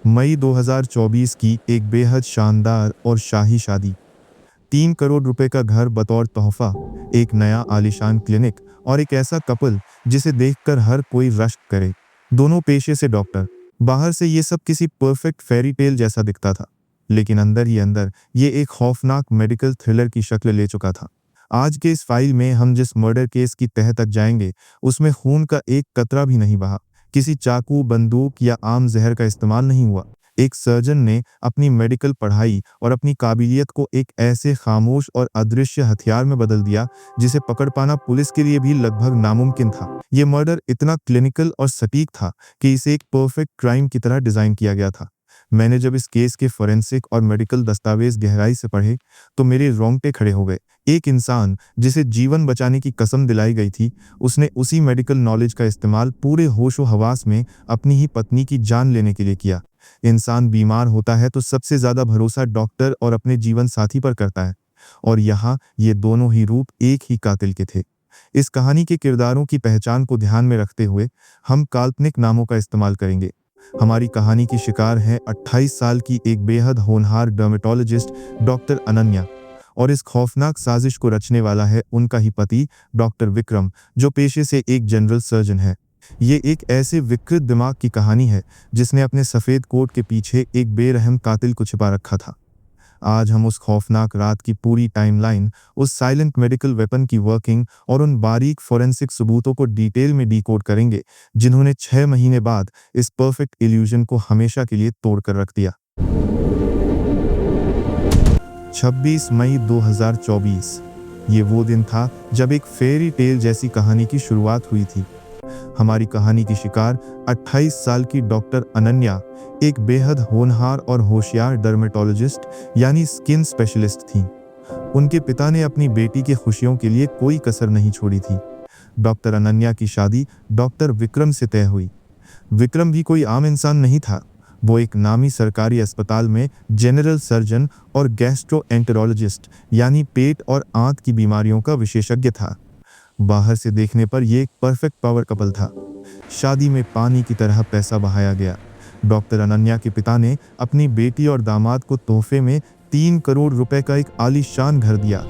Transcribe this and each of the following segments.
मई 2024 की एक बेहद शानदार और शाही शादी। 3 करोड़ रुपए का घर बतौर तोहफा, एक नया आलीशान क्लिनिक और एक ऐसा कपल जिसे देखकर हर कोई रश्क करे। दोनों पेशे से डॉक्टर। बाहर से ये सब किसी परफेक्ट फेरी टेल जैसा दिखता था, लेकिन अंदर ही अंदर ये एक खौफनाक मेडिकल थ्रिलर की शक्ल ले चुका था। आज के इस फाइल में हम जिस मर्डर केस की तह तक जाएंगे, उसमें खून का एक कतरा भी नहीं बहा। किसी चाकू, बंदूक या आम जहर का इस्तेमाल नहीं हुआ। एक सर्जन ने अपनी मेडिकल पढ़ाई और अपनी काबिलियत को एक ऐसे खामोश और अदृश्य हथियार में बदल दिया जिसे पकड़ पाना पुलिस के लिए भी लगभग नामुमकिन था। ये मर्डर इतना क्लिनिकल और सटीक था कि इसे एक परफेक्ट क्राइम की तरह डिजाइन किया गया था। मैंने जब इस केस के फोरेंसिक और मेडिकल दस्तावेज गहराई से पढ़े तो मेरे रोंगटे खड़े हो गए। एक इंसान जिसे जीवन बचाने की कसम दिलाई गई थी, उसने उसी मेडिकल नॉलेज का इस्तेमाल पूरे होशो हवास में अपनी ही पत्नी की जान लेने के लिए किया। इंसान बीमार होता है तो सबसे ज्यादा भरोसा डॉक्टर और अपने जीवन साथी पर करता है, और यहाँ ये दोनों ही रूप एक ही कातिल के थे। इस कहानी के किरदारों की पहचान को ध्यान में रखते हुए हम काल्पनिक नामों का इस्तेमाल करेंगे। हमारी कहानी की शिकार है 28 साल की एक बेहद होनहार डर्मेटोलॉजिस्ट डॉक्टर अनन्या, और इस खौफनाक साजिश को रचने वाला है उनका ही पति डॉक्टर विक्रम, जो पेशे से एक जनरल सर्जन है। ये एक ऐसे विकृत दिमाग की कहानी है जिसने अपने सफ़ेद कोट के पीछे एक बेरहम कातिल को छिपा रखा था। आज हम उस खौफनाक रात की पूरी टाइमलाइन, उस साइलेंट मेडिकल वेपन की वर्किंग और उन बारीक फोरेंसिक सबूतों को डिटेल में डिकोड करेंगे जिन्होंने 6 महीने बाद इस परफेक्ट इल्यूजन को हमेशा के लिए तोड़ कर रख दिया। 26 मई 2024। ये वो दिन था जब एक फेरी टेल जैसी कहानी की शुरुआत हुई थी। हमारी कहानी की शिकार 28 साल की डॉक्टर अनन्या, एक बेहद होनहार और होशियार डर्मेटोलॉजिस्ट यानी स्किन स्पेशलिस्ट थीं। उनके पिता ने अपनी बेटी की खुशियों के लिए कोई कसर नहीं छोड़ी थी। डॉक्टर अनन्या की शादी डॉक्टर विक्रम से तय हुई। विक्रम भी कोई आम इंसान नहीं था। वो एक नामी सरकारी अस्पताल में जनरल सर्जन और गैस्ट्रोएंटेरोलॉजिस्ट यानी पेट और आंत की बीमारियों का विशेषज्ञ था। बाहर से देखने पर यह एक परफेक्ट पावर कपल था। शादी में पानी की तरह पैसा बहाया गया। डॉक्टर अनन्या के पिता ने अपनी बेटी और दामाद को तोहफे में 3 करोड़ रुपए का एक आलीशान घर दिया।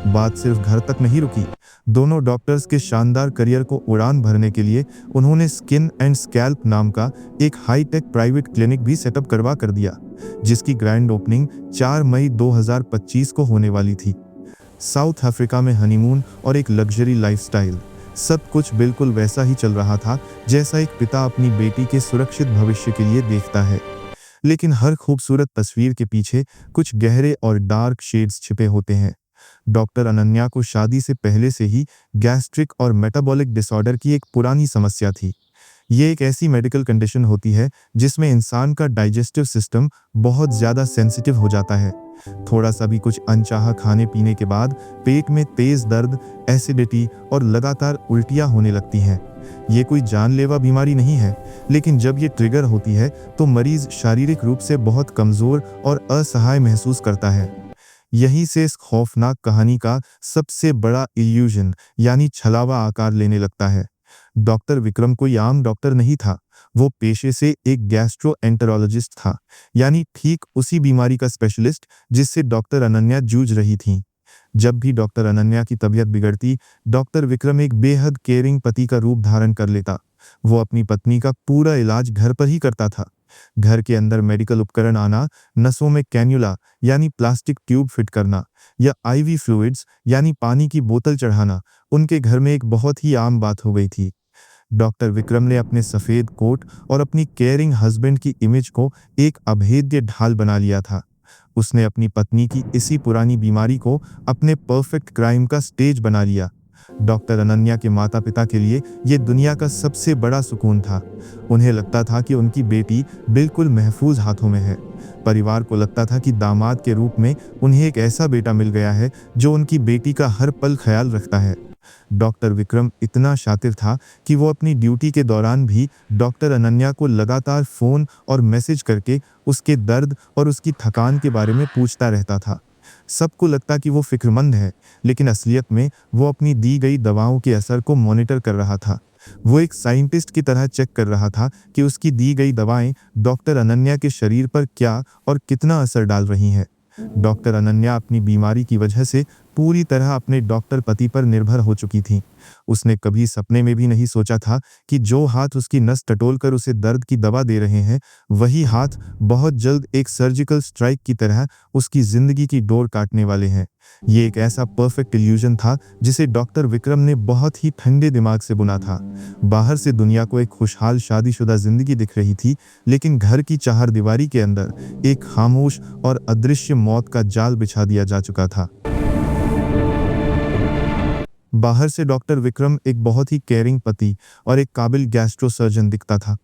बात सिर्फ घर तक नहीं रुकी। दोनों डॉक्टर्स के शानदार करियर को उड़ान भरने के लिए उन्होंने स्किन एंड स्कैल्प नाम का एक हाईटेक प्राइवेट क्लिनिक भी सेटअप करवा कर दिया, जिसकी ग्रैंड ओपनिंग 4 मई 2025 को होने वाली थी। साउथ अफ्रीका में हनीमून और एक लग्जरी लाइफस्टाइल, सब कुछ बिल्कुल वैसा ही चल रहा था जैसा एक पिता अपनी बेटी के सुरक्षित भविष्य के लिए देखता है। लेकिन हर खूबसूरत तस्वीर के पीछे कुछ गहरे और डार्क शेड्स छिपे होते हैं। डॉक्टर अनन्या को शादी से पहले से ही गैस्ट्रिक और मेटाबॉलिक डिसऑर्डर की एक पुरानी समस्या थी। ये एक ऐसी मेडिकल कंडीशन होती है जिसमें इंसान का डाइजेस्टिव सिस्टम बहुत ज़्यादा सेंसिटिव हो जाता है। थोड़ा सा भी कुछ अनचाहा खाने पीने के बाद पेट में तेज दर्द, एसिडिटी और लगातार उल्टियाँ होने लगती हैं। ये कोई जानलेवा बीमारी नहीं है, लेकिन जब ये ट्रिगर होती है तो मरीज शारीरिक रूप से बहुत कमज़ोर और असहाय महसूस करता है। यहीं से इस खौफनाक कहानी का सबसे बड़ा इल्यूजन यानी छलावा आकार लेने लगता है। डॉक्टर विक्रम कोई आम डॉक्टर नहीं था। वो पेशे से एक गैस्ट्रोएंटेरोलॉजिस्ट था, यानी ठीक उसी बीमारी का स्पेशलिस्ट जिससे डॉक्टर अनन्या जूझ रही थी। जब भी डॉक्टर अनन्या की तबीयत बिगड़ती, डॉक्टर विक्रम एक बेहद केयरिंग पति का रूप धारण कर लेता। वो अपनी पत्नी का पूरा इलाज घर पर ही करता था। घर के अंदर मेडिकल उपकरण आना, नसों में कैन्युला यानी प्लास्टिक ट्यूब फिट करना या आईवी फ्लूइड्स यानी पानी की बोतल चढ़ाना उनके घर में एक बहुत ही आम बात हो गई थी। डॉक्टर विक्रम ने अपने सफ़ेद कोट और अपनी केयरिंग हस्बैंड की इमेज को एक अभेद्य ढाल बना लिया था। उसने अपनी पत्नी की इसी पुरानी बीमारी को अपने परफेक्ट क्राइम का स्टेज बना लिया। डॉक्टर अनन्या के माता पिता के लिए ये दुनिया का सबसे बड़ा सुकून था। उन्हें लगता था कि उनकी बेटी बिल्कुल महफूज हाथों में है। परिवार को लगता था कि दामाद के रूप में उन्हें एक ऐसा बेटा मिल गया है जो उनकी बेटी का हर पल ख्याल रखता है। डॉक्टर विक्रम इतना शातिर था कि वो अपनी ड्यूटी के दौरान भी डॉक्टर अनन्या को लगातार फ़ोन और मैसेज करके उसके दर्द और उसकी थकान के बारे में पूछता रहता था। सबको लगता कि वो फिक्रमंद है, लेकिन असलियत में वो अपनी दी गई दवाओं के असर को मॉनिटर कर रहा था। वो एक साइंटिस्ट की तरह चेक कर रहा था कि उसकी दी गई दवाएं डॉक्टर अनन्या के शरीर पर क्या और कितना असर डाल रही हैं। डॉक्टर अनन्या अपनी बीमारी की वजह से पूरी तरह अपने डॉक्टर पति पर निर्भर हो चुकी थी। उसने कभी सपने में भी नहीं सोचा था कि जो हाथ उसकी नस टटोलकर उसे दर्द की दवा दे रहे हैं, वही हाथ बहुत जल्द एक सर्जिकल स्ट्राइक की तरह उसकी जिंदगी की डोर काटने वाले हैं। ये एक ऐसा परफेक्ट इल्यूजन था जिसे डॉक्टर विक्रम ने बहुत ही ठंडे दिमाग से बुना था। बाहर से दुनिया को एक खुशहाल शादीशुदा जिंदगी दिख रही थी, लेकिन घर की चारदीवारी के अंदर एक खामोश और अदृश्य मौत का जाल बिछा दिया जा चुका था। बाहर से डॉक्टर विक्रम एक बहुत ही केयरिंग पति और एक काबिल गैस्ट्रो सर्जन दिखता था,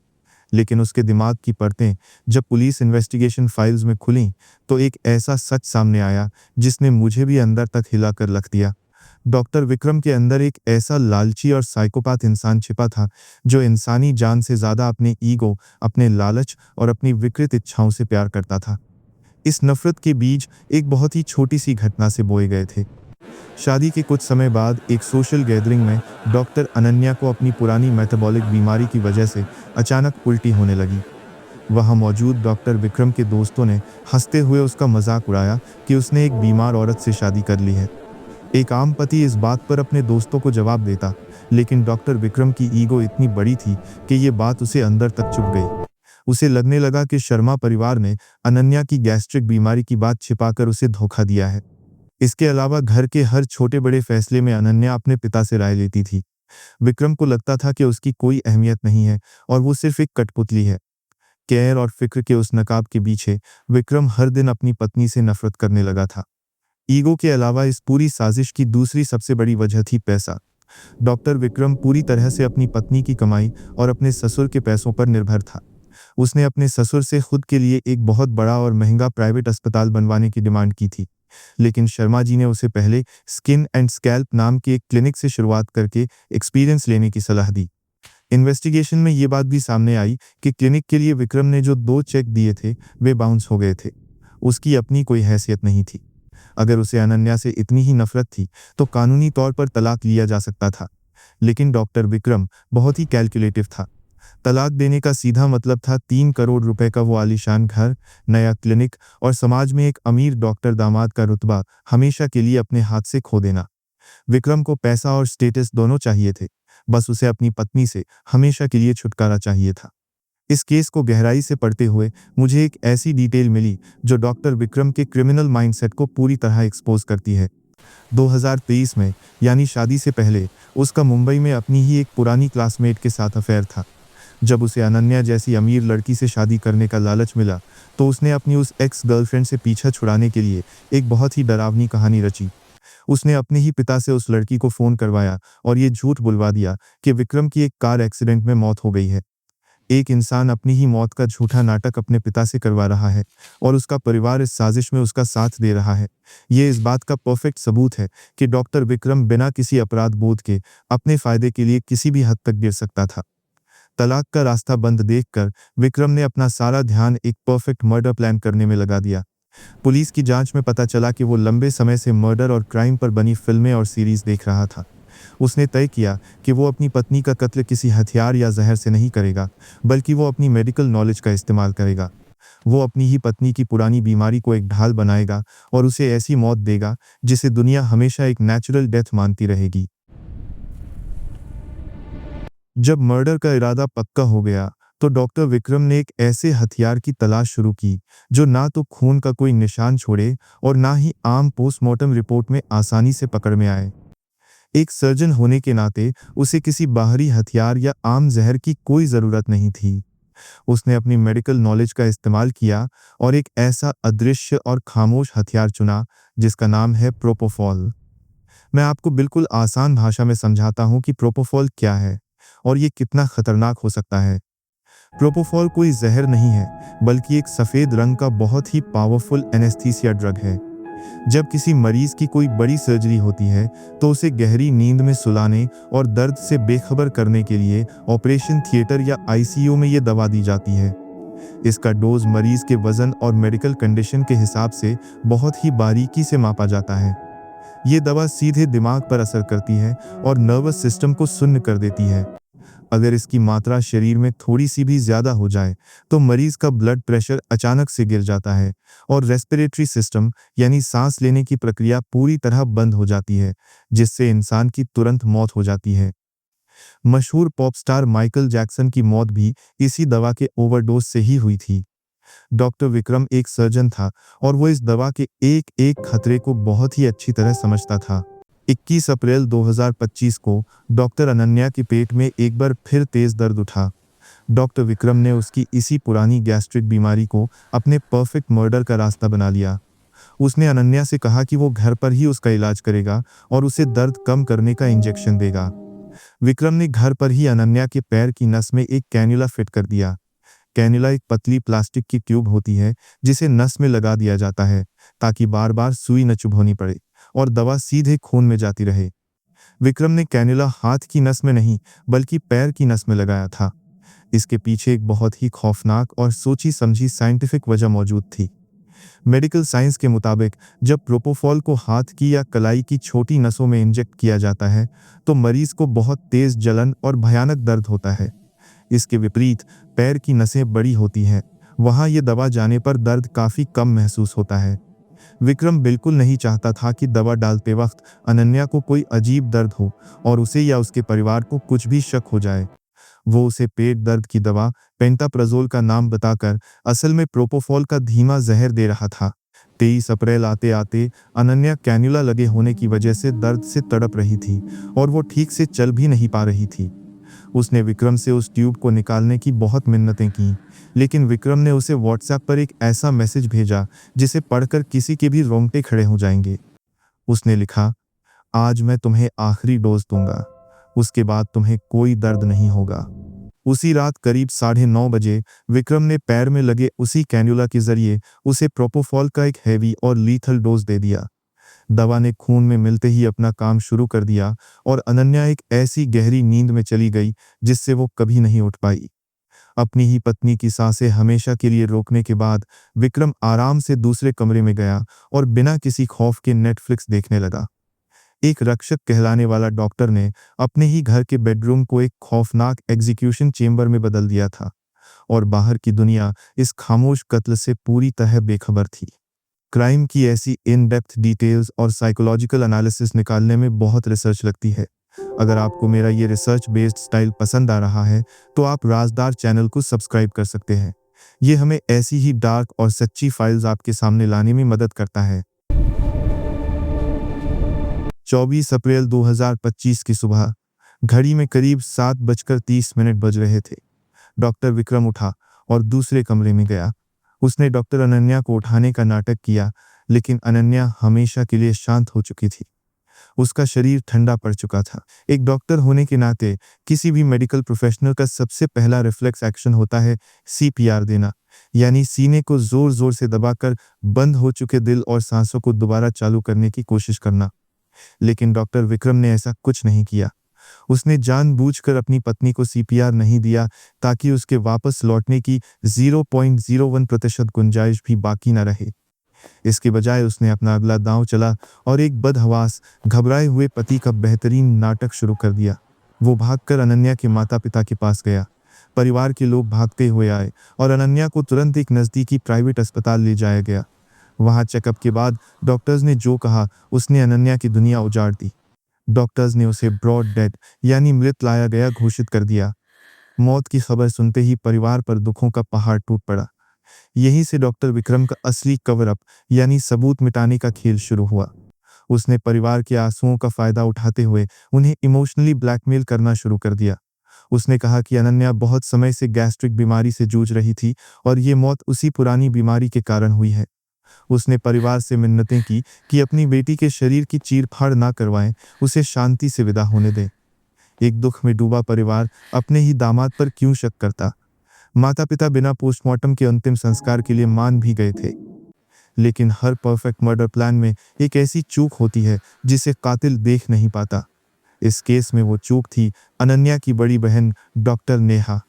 लेकिन उसके दिमाग की परतें जब पुलिस इन्वेस्टिगेशन फाइल्स में खुलीं, तो एक ऐसा सच सामने आया जिसने मुझे भी अंदर तक हिला कर रख दिया। डॉक्टर विक्रम के अंदर एक ऐसा लालची और साइकोपैथ इंसान छिपा था, जो इंसानी जान से ज़्यादा अपने ईगो, अपने लालच और अपनी विकृत इच्छाओं से प्यार करता था। इस नफरत के बीज एक बहुत ही छोटी सी घटना से बोए गए थे। शादी के कुछ समय बाद एक सोशल गैदरिंग में डॉक्टर अनन्या को अपनी पुरानी मेटाबॉलिक बीमारी की वजह से अचानक उल्टी होने लगी। वहां मौजूद डॉक्टर विक्रम के दोस्तों ने हंसते हुए उसका मजाक उड़ाया कि उसने एक बीमार औरत से शादी कर ली है। एक आम पति इस बात पर अपने दोस्तों को जवाब देता, लेकिन डॉक्टर विक्रम की ईगो इतनी बड़ी थी कि ये बात उसे अंदर तक चुभ गई। उसे लगने लगा कि शर्मा परिवार ने अनन्या की गैस्ट्रिक बीमारी की बात छिपाकर उसे धोखा दिया है। इसके अलावा घर के हर छोटे बड़े फैसले में अनन्या अपने पिता से राय लेती थी। विक्रम को लगता था कि उसकी कोई अहमियत नहीं है और वो सिर्फ एक कठपुतली है। केयर और फिक्र के उस नकाब के पीछे विक्रम हर दिन अपनी पत्नी से नफरत करने लगा था। ईगो के अलावा इस पूरी साजिश की दूसरी सबसे बड़ी वजह थी पैसा। डॉक्टर विक्रम पूरी तरह से अपनी पत्नी की कमाई और अपने ससुर के पैसों पर निर्भर था। उसने अपने ससुर से खुद के लिए एक बहुत बड़ा और महंगा प्राइवेट अस्पताल बनवाने की डिमांड की थी, लेकिन शर्मा जी ने उसे पहले स्किन एंड स्कैल्प नाम के एक क्लिनिक से शुरुआत करके एक्सपीरियंस लेने की सलाह दी। इन्वेस्टिगेशन में ये बात भी सामने आई कि क्लिनिक के लिए विक्रम ने जो 2 चेक दिए थे, वे बाउंस हो गए थे। उसकी अपनी कोई हैसियत नहीं थी। अगर उसे अनन्या से इतनी ही नफरत थी, तो कानूनी तौर पर तलाक लिया जा सकता था, लेकिन डॉक्टर विक्रम बहुत ही कैलकुलेटिव था। तलाक देने का सीधा मतलब था 3 करोड़ रुपए का वो आलीशान घर, नया क्लिनिक और समाज में एक अमीर डॉक्टर दामाद का रुतबा हमेशा के लिए अपने हाथ से खो देना। विक्रम को पैसा और स्टेटस दोनों चाहिए थे, बस उसे अपनी पत्नी से हमेशा के लिए छुटकारा चाहिए था। इस केस को गहराई से पढ़ते हुए मुझे एक ऐसी डिटेल मिली जो डॉक्टर विक्रम के क्रिमिनल माइंडसेट को पूरी तरह एक्सपोज करती है। 2023 में, यानी शादी से पहले, उसका मुंबई में अपनी ही एक पुरानी क्लासमेट के साथ अफेयर था। जब उसे अनन्या जैसी अमीर लड़की से शादी करने का लालच मिला, तो उसने अपनी उस एक्स गर्लफ्रेंड से पीछा छुड़ाने के लिए एक बहुत ही डरावनी कहानी रची। उसने अपने ही पिता से उस लड़की को फ़ोन करवाया और ये झूठ बुलवा दिया कि विक्रम की एक कार एक्सीडेंट में मौत हो गई है। एक इंसान अपनी ही मौत का झूठा नाटक अपने पिता से करवा रहा है और उसका परिवार इस साजिश में उसका साथ दे रहा है। ये इस बात का परफेक्ट सबूत है कि डॉक्टर विक्रम बिना किसी अपराध बोध के अपने फायदे के लिए किसी भी हद तक गिर सकता था। तलाक का रास्ता बंद देखकर विक्रम ने अपना सारा ध्यान एक परफेक्ट मर्डर प्लान करने में लगा दिया। पुलिस की जांच में पता चला कि वो लंबे समय से मर्डर और क्राइम पर बनी फिल्में और सीरीज देख रहा था। उसने तय किया कि वो अपनी पत्नी का कत्ल किसी हथियार या जहर से नहीं करेगा, बल्कि वो अपनी मेडिकल नॉलेज का इस्तेमाल करेगा। वो अपनी ही पत्नी की पुरानी बीमारी को एक ढाल बनाएगा और उसे ऐसी मौत देगा जिसे दुनिया हमेशा एक नेचुरल डेथ मानती रहेगी। जब मर्डर का इरादा पक्का हो गया, तो डॉक्टर विक्रम ने एक ऐसे हथियार की तलाश शुरू की जो ना तो खून का कोई निशान छोड़े और ना ही आम पोस्टमार्टम रिपोर्ट में आसानी से पकड़ में आए। एक सर्जन होने के नाते उसे किसी बाहरी हथियार या आम जहर की कोई ज़रूरत नहीं थी। उसने अपनी मेडिकल नॉलेज का इस्तेमाल किया और एक ऐसा अदृश्य और खामोश हथियार चुना जिसका नाम है प्रोपोफॉल। मैं आपको बिल्कुल आसान भाषा में समझाता हूँ कि प्रोपोफॉल क्या है और ये कितना खतरनाक हो सकता है। प्रोपोफॉल कोई जहर नहीं है, बल्कि एक सफ़ेद रंग का बहुत ही पावरफुल एनेस्थीसिया ड्रग है। जब किसी मरीज की कोई बड़ी सर्जरी होती है, तो उसे गहरी नींद में सुलाने और दर्द से बेखबर करने के लिए ऑपरेशन थिएटर या आईसीयू में ये दवा दी जाती है। इसका डोज मरीज के वजन और मेडिकल कंडीशन के हिसाब से बहुत ही बारीकी से मापा जाता है। ये दवा सीधे दिमाग पर असर करती है और नर्वस सिस्टम को सुन्न कर देती है। अगर इसकी मात्रा शरीर में थोड़ी सी भी ज्यादा हो जाए तो मरीज का ब्लड प्रेशर अचानक से गिर जाता है और रेस्पिरेटरी सिस्टम यानी सांस लेने की प्रक्रिया पूरी तरह बंद हो जाती है, जिससे इंसान की तुरंत मौत हो जाती है। मशहूर पॉप स्टार माइकल जैक्सन की मौत भी इसी दवा के ओवरडोज से ही हुई थी। डॉक्टर विक्रम एक सर्जन था और वो इस दवा के एक एक खतरे को बहुत ही अच्छी तरह समझता था। 21 अप्रैल 2025 को डॉक्टर अनन्या के पेट में एक बार फिर तेज दर्द उठा। डॉक्टर विक्रम ने उसकी इसी पुरानी गैस्ट्रिक बीमारी को अपने परफेक्ट मर्डर का रास्ता बना लिया। उसने अनन्या से कहा कि वो घर पर ही उसका इलाज करेगा और उसे दर्द कम करने का इंजेक्शन देगा। विक्रम ने घर पर ही अनन्या के पैर की नस में एक कैन्युला फिट कर दिया। कैन्युला एक पतली प्लास्टिक की ट्यूब होती है जिसे नस में लगा दिया जाता है ताकि बार बार सुई न चुभोनी पड़े और दवा सीधे खून में जाती रहे। विक्रम ने कैन्युला हाथ की नस में नहीं बल्कि पैर की नस में लगाया था। इसके पीछे एक बहुत ही खौफनाक और सोची समझी साइंटिफिक वजह मौजूद थी। मेडिकल साइंस के मुताबिक जब प्रोपोफॉल को हाथ की या कलाई की छोटी नसों में इंजेक्ट किया जाता है तो मरीज को बहुत तेज जलन और भयानक दर्द होता है। इसके विपरीत पैर की नसें बड़ी होती हैं, वहां ये दवा जाने पर दर्द काफी कम महसूस होता है। विक्रम बिल्कुल नहीं चाहता था कि दवा डालते वक्त अनन्या को कोई अजीब दर्द हो और उसे या उसके परिवार को कुछ भी शक हो जाए। वो उसे पेट दर्द की दवा पेंटाप्राजोल का नाम बताकर असल में प्रोपोफॉल का धीमा जहर दे रहा था। 23 अप्रैल आते आते अनन्या कैन्युला लगे होने की वजह से दर्द से तड़प रही थी और वो ठीक से चल भी नहीं पा रही थी। उसने विक्रम से उस ट्यूब को निकालने की बहुत मिन्नतें की, लेकिन विक्रम ने उसे व्हाट्सएप पर एक ऐसा मैसेज भेजा जिसे पढ़कर किसी के भी रोंगटे खड़े हो जाएंगे। उसने लिखा, आज मैं तुम्हें आखिरी डोज दूंगा, उसके बाद तुम्हें कोई दर्द नहीं होगा। उसी रात करीब 9:30 बजे विक्रम ने पैर में लगे उसी कैन्युला के जरिए उसे प्रोपोफॉल का एक हैवी और लीथल डोज दे दिया। दवा ने खून में मिलते ही अपना काम शुरू कर दिया और अनन्या एक ऐसी गहरी नींद में चली गई जिससे वो कभी नहीं उठ पाई। अपनी ही पत्नी की सांसें हमेशा के लिए रोकने के बाद विक्रम आराम से दूसरे कमरे में गया और बिना किसी खौफ के नेटफ्लिक्स देखने लगा। एक रक्षक कहलाने वाला डॉक्टर ने अपने ही घर के बेडरूम को एक खौफनाक एग्जीक्यूशन चेंबर में बदल दिया था और बाहर की दुनिया इस खामोश कत्ल से पूरी तरह बेखबर थी। क्राइम की ऐसी इन डेप्थ डिटेल्स और साइकोलॉजिकल एनालिसिस निकालने में बहुत रिसर्च लगती है। अगर आपको मेरा ये रिसर्च बेस्ड स्टाइल पसंद आ रहा है तो आप राजदार चैनल को सब्सक्राइब कर सकते हैं। ये हमें ऐसी ही डार्क और सच्ची फाइल्स आपके सामने लाने में मदद करता है। 24 अप्रैल 2025 की सुबह घड़ी में करीब 7:30 बज रहे थे। डॉक्टर विक्रम उठा और दूसरे कमरे में गया। उसने डॉक्टर अनन्या को उठाने का नाटक किया, लेकिन अनन्या हमेशा के लिए शांत हो चुकी थी। उसका शरीर ठंडा पड़ चुका था। एक डॉक्टर होने के नाते किसी भी मेडिकल प्रोफेशनल का सबसे पहला रिफ्लेक्स एक्शन होता है सीपीआर देना, यानी सीने को जोर जोर से दबाकर बंद हो चुके दिल और सांसों को दोबारा चालू करने की कोशिश करना। लेकिन डॉक्टर विक्रम ने ऐसा कुछ नहीं किया। उसने जानबूझकर अपनी पत्नी को सीपीआर नहीं दिया ताकि उसके वापस लौटने की 0.01% गुंजाइश भी बाकी न रहे। इसके बजाय उसने अपना अगला दांव चला और एक बदहवास घबराए हुए पति का बेहतरीन नाटक शुरू कर दिया। वो भागकर अनन्या के माता पिता के पास गया। परिवार के लोग भागते हुए आए और अनन्या को तुरंत एक नज़दीकी प्राइवेट अस्पताल ले जाया गया। वहां चेकअप के बाद डॉक्टर्स ने जो कहा उसने अनन्या की दुनिया उजाड़ दी। डॉक्टर्स ने उसे ब्रॉड डेड यानी मृत लाया गया घोषित कर दिया। मौत की खबर सुनते ही परिवार पर दुखों का पहाड़ टूट पड़ा। यहीं से डॉक्टर विक्रम का असली कवर अप यानी सबूत मिटाने का खेल शुरू हुआ। उसने परिवार के आंसुओं का फायदा उठाते हुए उन्हें इमोशनली ब्लैकमेल करना शुरू कर दिया। उसने कहा कि अनन्या बहुत समय से गैस्ट्रिक बीमारी से जूझ रही थी और ये मौत उसी पुरानी बीमारी के कारण हुई है। उसने परिवार से मिन्नतें की कि अपनी बेटी के शरीर की चीरफाड़ ना करवाएं, उसे शांति से विदा होने दें। एक दुख में डूबा परिवार अपने ही दामाद पर क्यों शक करता। माता पिता बिना पोस्टमार्टम के अंतिम संस्कार के लिए मान भी गए थे। लेकिन हर परफेक्ट मर्डर प्लान में एक ऐसी चूक होती है जिसे कातिल देख नहीं पाता। इस केस में वो चूक थी अनन्या की बड़ी बहन डॉक्टर नेहा।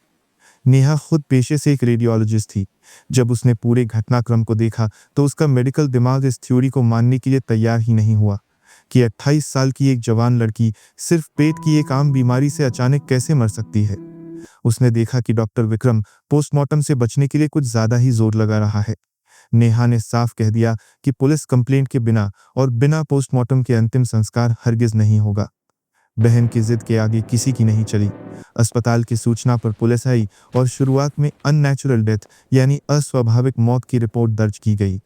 नेहा खुद पेशे से एक रेडियोलॉजिस्ट थी। जब उसने पूरे घटनाक्रम को देखा तो उसका मेडिकल दिमाग इस थ्योरी को मानने के लिए तैयार ही नहीं हुआ। कि 28 साल की एक जवान लड़की सिर्फ पेट की एक आम बीमारी से अचानक कैसे मर सकती है। उसने देखा कि डॉक्टर विक्रम पोस्टमार्टम से बचने के लिए कुछ ज्यादा ही जोर लगा रहा है। नेहा ने साफ कह दिया कि पुलिस कंप्लेंट के बिना और बिना पोस्टमार्टम के अंतिम संस्कार हरगिज नहीं होगा। बहन की जिद के आगे किसी की नहीं चली। अस्पताल की सूचना पर पुलिस आई और शुरुआत में अननेचुरल डेथ यानी अस्वाभाविक मौत की रिपोर्ट दर्ज की गई।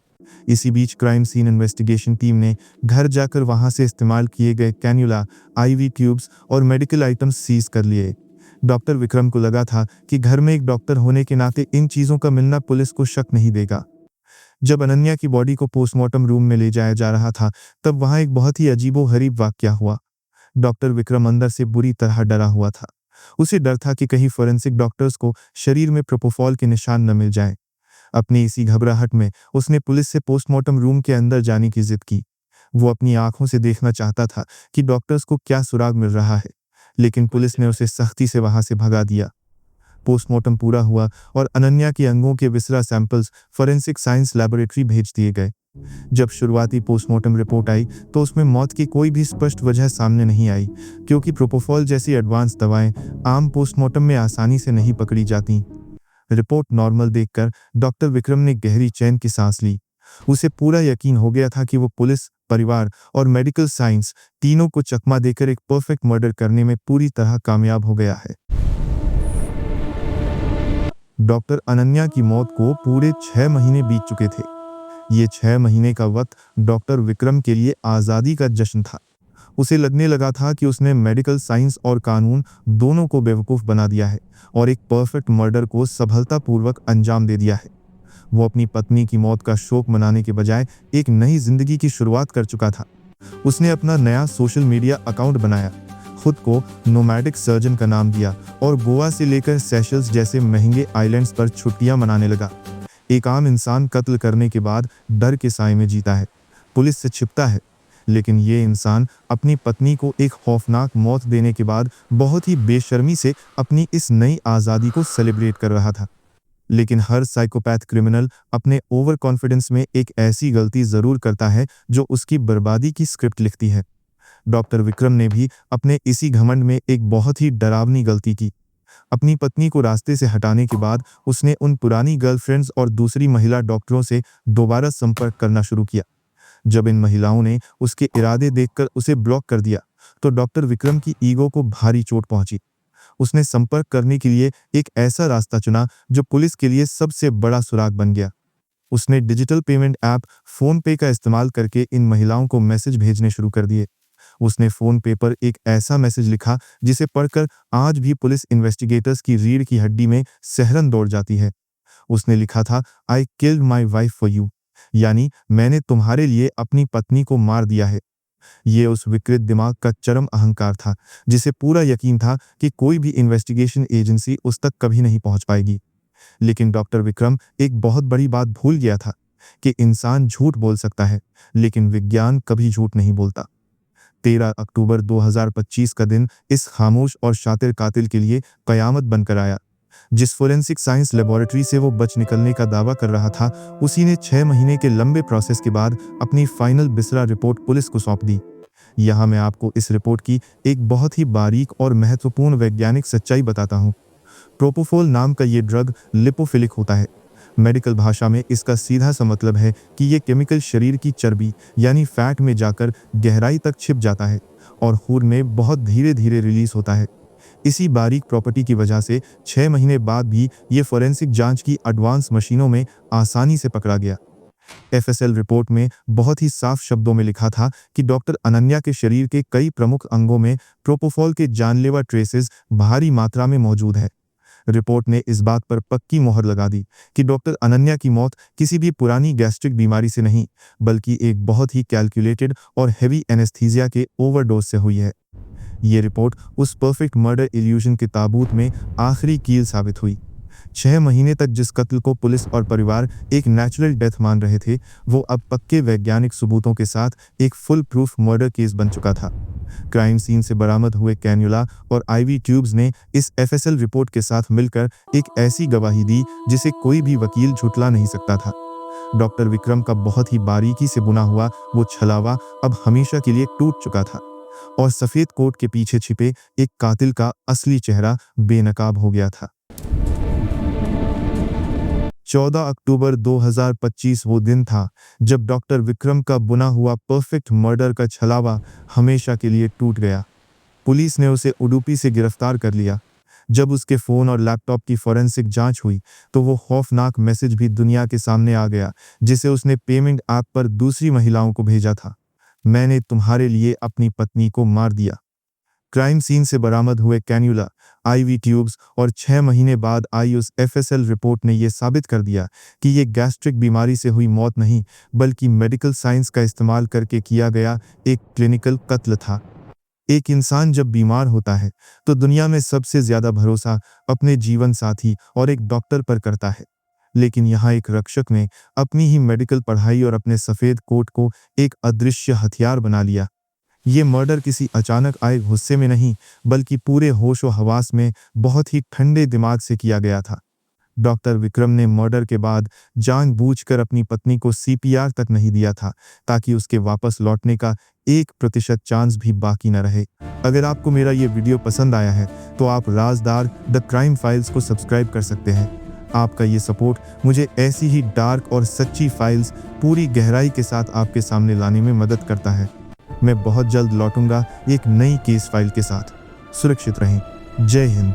इसी बीच क्राइम सीन इन्वेस्टिगेशन टीम ने घर जाकर वहां से इस्तेमाल किए गए कैन्युला, आईवी ट्यूब्स और मेडिकल आइटम्स सीज कर लिए। डॉक्टर विक्रम को लगा था कि घर में एक डॉक्टर होने के नाते इन चीजों का मिलना पुलिस को शक नहीं देगा। जब अनन्या की बॉडी को पोस्टमार्टम रूम में ले जाया जा रहा था, तब वहां एक बहुत ही अजीबोगरीब वाकया हुआ। डॉक्टर विक्रम अंदर से बुरी तरह डरा हुआ था। उसे डर था कि कहीं फोरेंसिक डॉक्टर्स को शरीर में प्रोपोफॉल के निशान न मिल जाएं। अपनी इसी घबराहट में उसने पुलिस से पोस्टमार्टम रूम के अंदर जाने की जिद की। वो अपनी आंखों से देखना चाहता था कि डॉक्टर्स को क्या सुराग मिल रहा है, लेकिन पुलिस ने उसे सख्ती से वहां से भगा दिया। पोस्टमार्टम पूरा हुआ और अनन्या के अंगों के विसरा सैंपल्स फोरेंसिक साइंस लैबोरेटरी भेज दिए गए। जब शुरुआती पोस्टमार्टम रिपोर्ट आई तो उसमें मौत की कोई भी स्पष्ट वजह सामने नहीं आई, क्योंकि प्रोपोफॉल जैसी एडवांस दवाएं आम पोस्टमार्टम में आसानी से नहीं पकड़ी जाती। रिपोर्ट नॉर्मल देखकर डॉक्टर विक्रम ने गहरी चैन की सांस ली। उसे पूरा यकीन हो गया था कि वो पुलिस, परिवार और मेडिकल साइंस तीनों को चकमा देकर एक परफेक्ट मर्डर करने में पूरी तरह कामयाब हो गया है। डॉक्टर अनन्या की मौत को पूरे 6 महीने बीत चुके थे। ये 6 महीने का वक्त डॉक्टर विक्रम के लिए आज़ादी का जश्न था। उसे लगने लगा था कि उसने मेडिकल साइंस और कानून दोनों को बेवकूफ़ बना दिया है और एक परफेक्ट मर्डर को सफलतापूर्वक अंजाम दे दिया है। वो अपनी पत्नी की मौत का शोक मनाने के बजाय एक नई जिंदगी की शुरुआत कर चुका था। उसने अपना नया सोशल मीडिया अकाउंट बनाया, खुद को नोमैडिक सर्जन का नाम दिया और गोवा से लेकर सेशल्स जैसे महंगे आइलैंड्स पर छुट्टियां मनाने लगा। एक आम इंसान कत्ल करने के बाद डर के साए में जीता है, पुलिस से छिपता है, लेकिन ये इंसान अपनी पत्नी को एक खौफनाक मौत देने के बाद बहुत ही बेशर्मी से अपनी इस नई आज़ादी को सेलिब्रेट कर रहा था। लेकिन हर साइकोपैथ क्रिमिनल अपने ओवर कॉन्फिडेंस में एक ऐसी गलती जरूर करता है जो उसकी बर्बादी की स्क्रिप्ट लिखती है। डॉक्टर विक्रम ने भी अपने इसी घमंड में एक बहुत ही डरावनी गलती की। अपनी पत्नी को रास्ते से हटाने के बाद उसने उन पुरानी गर्लफ्रेंड्स और दूसरी महिला डॉक्टरों से दोबारा संपर्क करना शुरू किया। जब इन महिलाओं ने उसके इरादे देखकर उसे ब्लॉक कर दिया तो डॉक्टर विक्रम की ईगो को भारी चोट पहुंची। उसने संपर्क करने के लिए एक ऐसा रास्ता चुना जो पुलिस के लिए सबसे बड़ा सुराग बन गया। उसने डिजिटल पेमेंट ऐप फोन पे का इस्तेमाल करके इन महिलाओं को मैसेज भेजने शुरू कर दिए। उसने फोन पे पर एक ऐसा मैसेज लिखा जिसे पढ़कर आज भी पुलिस इन्वेस्टिगेटर्स की रीढ़ की हड्डी में सिहरन दौड़ जाती है। उसने लिखा था, I killed my wife for you, यानी मैंने तुम्हारे लिए अपनी पत्नी को मार दिया है। ये उस विकृत दिमाग का चरम अहंकार था जिसे पूरा यकीन था कि कोई भी इन्वेस्टिगेशन एजेंसी उस तक कभी नहीं पहुंच पाएगी। लेकिन डॉक्टर विक्रम एक बहुत बड़ी बात भूल गया था कि इंसान झूठ बोल सकता है, लेकिन विज्ञान कभी झूठ नहीं बोलता। 13 अक्टूबर 2025 का दिन इस खामोश और शातिर कातिल के लिए कयामत बनकर आया। जिस फोरेंसिक साइंस लेबोरेटरी से वो बच निकलने का दावा कर रहा था, उसी ने 6 महीने के लंबे प्रोसेस के बाद अपनी फाइनल बिसरा रिपोर्ट पुलिस को सौंप दी। यहाँ मैं आपको इस रिपोर्ट की एक बहुत ही बारीक और महत्वपूर्ण वैज्ञानिक सच्चाई बताता हूँ। प्रोपोफॉल नाम का ये ड्रग लिपोफिलिक होता है। मेडिकल भाषा में इसका सीधा सा मतलब है कि ये केमिकल शरीर की चर्बी यानी फैट में जाकर गहराई तक छिप जाता है और खून में बहुत धीरे धीरे रिलीज होता है। इसी बारीक प्रॉपर्टी की वजह से 6 महीने बाद भी ये फोरेंसिक जांच की एडवांस मशीनों में आसानी से पकड़ा गया। एफएसएल रिपोर्ट में बहुत ही साफ शब्दों में लिखा था कि डॉक्टर अनन्या के शरीर के कई प्रमुख अंगों में प्रोपोफॉल के जानलेवा ट्रेसेस भारी मात्रा में मौजूद है। रिपोर्ट ने इस बात पर पक्की मोहर लगा दी कि डॉक्टर अनन्या की मौत किसी भी पुरानी गैस्ट्रिक बीमारी से नहीं, बल्कि एक बहुत ही कैलकुलेटेड और हेवी एनेस्थीसिया के ओवरडोज से हुई है। ये रिपोर्ट उस परफेक्ट मर्डर इल्यूजन के ताबूत में आखिरी कील साबित हुई। 6 महीने तक जिस कत्ल को पुलिस और परिवार एक नेचुरल डेथ मान रहे थे, वो अब पक्के वैज्ञानिक सबूतों के साथ एक फुल प्रूफ मर्डर केस बन चुका था। क्राइम सीन से बरामद हुए कैन्युला और आईवी ट्यूब्स ने इस एफएसएल रिपोर्ट के साथ मिलकर एक ऐसी गवाही दी जिसे कोई भी वकील झुठला नहीं सकता था। डॉक्टर विक्रम का बहुत ही बारीकी से बुना हुआ वो छलावा अब हमेशा के लिए टूट चुका था और सफेद कोट के पीछे छिपे एक कातिल का असली चेहरा बेनकाब हो गया था। 14 अक्टूबर 2025 वो दिन था जब डॉक्टर विक्रम का बुना हुआ परफेक्ट मर्डर का छलावा हमेशा के लिए टूट गया। पुलिस ने उसे उडुपी से गिरफ्तार कर लिया। जब उसके फ़ोन और लैपटॉप की फॉरेंसिक जांच हुई तो वो खौफनाक मैसेज भी दुनिया के सामने आ गया जिसे उसने पेमेंट ऐप पर दूसरी महिलाओं को भेजा था। मैंने तुम्हारे लिए अपनी पत्नी को मार दिया। क्राइम सीन से बरामद हुए कैन्यूला, आईवी ट्यूब्स और 6 महीने बाद आई उस एफएसएल रिपोर्ट ने यह साबित कर दिया कि ये गैस्ट्रिक बीमारी से हुई मौत नहीं बल्कि मेडिकल साइंस का इस्तेमाल करके किया गया एक क्लिनिकल कत्ल था। एक इंसान जब बीमार होता है तो दुनिया में सबसे ज्यादा भरोसा अपने जीवन साथी और एक डॉक्टर पर करता है, लेकिन यहाँ एक रक्षक ने अपनी ही मेडिकल पढ़ाई और अपने सफेद कोट को एक अदृश्य हथियार बना लिया। ये मर्डर किसी अचानक आए गुस्से में नहीं बल्कि पूरे होशो हवास में बहुत ही ठंडे दिमाग से किया गया था। डॉक्टर विक्रम ने मर्डर के बाद जानबूझकर अपनी पत्नी को सीपीआर तक नहीं दिया था ताकि उसके वापस लौटने का 1% चांस भी बाकी न रहे। अगर आपको मेरा ये वीडियो पसंद आया है तो आप राजदार द क्राइम फाइल्स को सब्सक्राइब कर सकते हैं। आपका ये सपोर्ट मुझे ऐसी ही डार्क और सच्ची फाइल्स पूरी गहराई के साथ आपके सामने लाने में मदद करता है। मैं बहुत जल्द लौटूंगा एक नई केस फाइल के साथ। सुरक्षित रहें। जय हिंद।